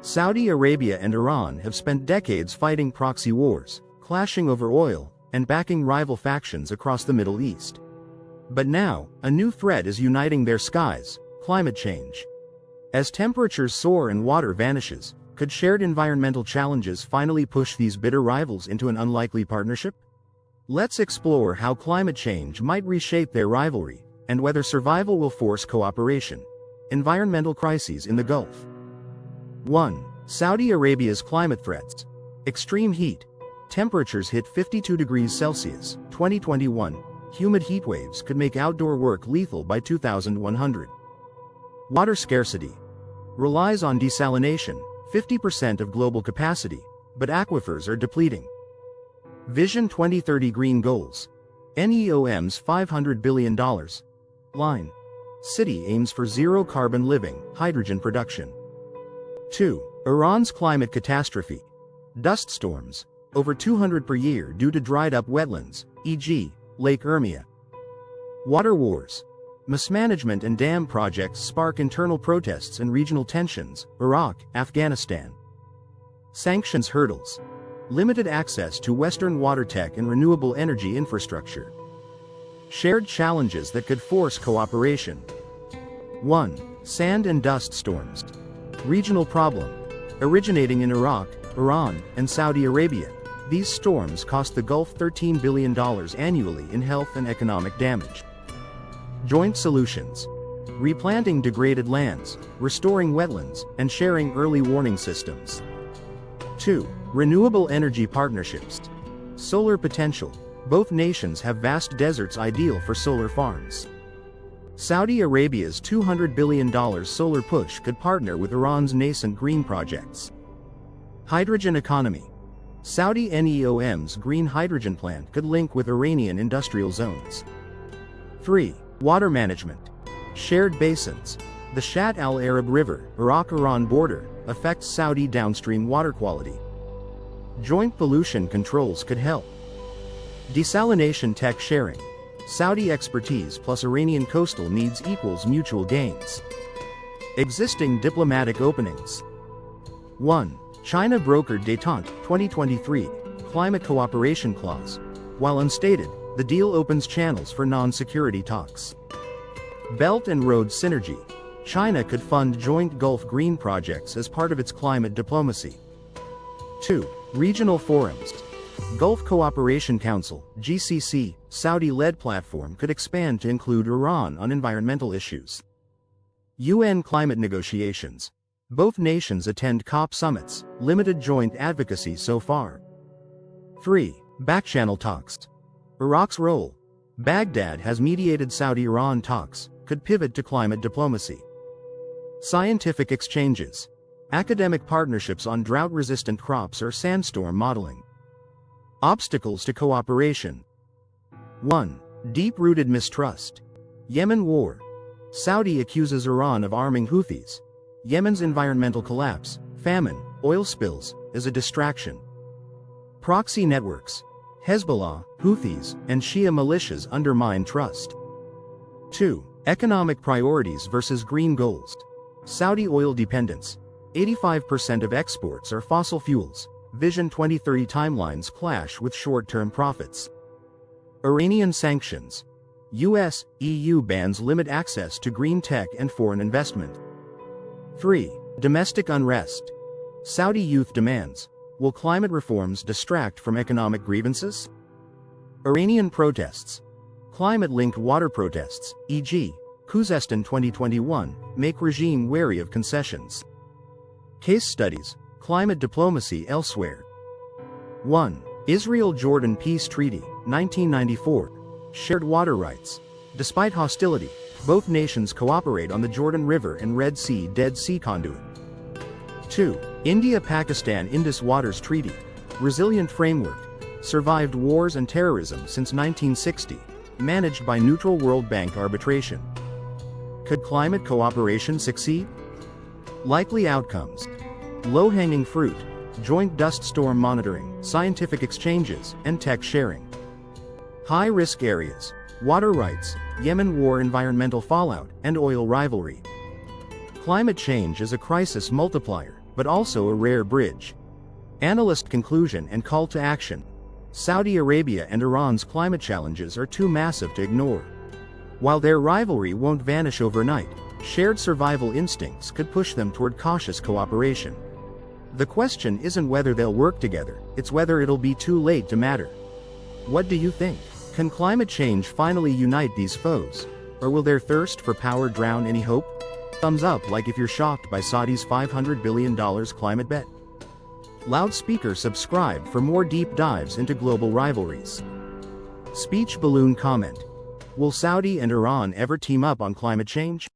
Saudi Arabia and Iran have spent decades fighting proxy wars, clashing over oil, and backing rival factions across the Middle East. But now, a new threat is uniting their skies: climate change. As temperatures soar and water vanishes, could shared environmental challenges finally push these bitter rivals into an unlikely partnership? Let's explore how climate change might reshape their rivalry, and whether survival will force cooperation. Environmental crises in the Gulf. 1. Saudi Arabia's climate threats. Extreme heat. Temperatures hit 52 degrees Celsius, 2021. Humid heat waves could make outdoor work lethal by 2100. Water scarcity. Relies on desalination, 50% of global capacity, but aquifers are depleting. Vision 2030 Green Goals. NEOM's $500 billion. Line. City aims for zero carbon living, hydrogen production. 2. Iran's climate catastrophe. Dust storms. Over 200 per year due to dried up wetlands, e.g., Lake Urmia. Water wars. Mismanagement and dam projects spark internal protests and regional tensions, Iraq, Afghanistan. Sanctions hurdles. Limited access to Western water tech and renewable energy infrastructure. Shared challenges that could force cooperation. 1. Sand and dust storms. Regional problem. Originating in Iraq, Iran, and Saudi Arabia, these storms cost the Gulf $13 billion annually in health and economic damage. Joint solutions. Replanting degraded lands, restoring wetlands, and sharing early warning systems. 2. Renewable energy partnerships. Solar potential. Both nations have vast deserts ideal for solar farms. Saudi Arabia's $200 billion solar push could partner with Iran's nascent green projects. Hydrogen economy. Saudi NEOM's green hydrogen plant could link with Iranian industrial zones. 3. Water management. Shared basins. The Shatt al-Arab River, Iraq-Iran border, affects Saudi downstream water quality. Joint pollution controls could help. Desalination tech sharing. Saudi expertise plus Iranian coastal needs equals mutual gains. Existing diplomatic openings. 1. China brokered détente 2023 climate cooperation clause. While unstated, the deal opens channels for non-security talks. Belt and Road synergy. China could fund joint Gulf green projects as part of its climate diplomacy. 2. Regional forums. Gulf Cooperation Council, GCC, Saudi-led platform could expand to include Iran on environmental issues. UN climate negotiations. Both nations attend COP summits, limited joint advocacy so far. 3. Backchannel talks. Iraq's role. Baghdad has mediated Saudi-Iran talks, could pivot to climate diplomacy. Scientific exchanges. Academic partnerships on drought-resistant crops or sandstorm modeling. Obstacles to cooperation. 1. Deep-rooted mistrust. Yemen war. Saudi accuses Iran of arming Houthis. Yemen's environmental collapse, famine, oil spills, is a distraction. Proxy networks. Hezbollah, Houthis, and Shia militias undermine trust. 2. Economic priorities versus green goals. Saudi oil dependence. 85% of exports are fossil fuels. Vision 2030 timelines clash with short-term profits. Iranian sanctions. US, EU bans limit access to green tech and foreign investment. 3. Domestic unrest. Saudi youth demands. Will climate reforms distract from economic grievances? Iranian protests. Climate-linked water protests, e.g., Khuzestan 2021, make regime wary of concessions. Case studies. Climate diplomacy elsewhere. 1. Israel-Jordan Peace Treaty, 1994. Shared water rights. Despite hostility, both nations cooperate on the Jordan River and Red Sea Dead Sea conduit. 2. India-Pakistan Indus Waters Treaty. Resilient framework. Survived wars and terrorism since 1960. Managed by neutral World Bank arbitration. Could climate cooperation succeed? Likely outcomes. Low-hanging fruit. Joint dust storm monitoring, scientific exchanges, and tech sharing. High-risk areas. Water rights, Yemen war environmental fallout, and oil rivalry. Climate change is a crisis multiplier, but also a rare bridge. Analyst conclusion and call to action. Saudi Arabia and Iran's climate challenges are too massive to ignore. While their rivalry won't vanish overnight, shared survival instincts could push them toward cautious cooperation. The question isn't whether they'll work together, it's whether it'll be too late to matter. What do you think? Can climate change finally unite these foes? Or will their thirst for power drown any hope? Thumbs up like if you're shocked by Saudi's $500 billion climate bet. Loudspeaker subscribe for more deep dives into global rivalries. Speech balloon comment. Will Saudi and Iran ever team up on climate change?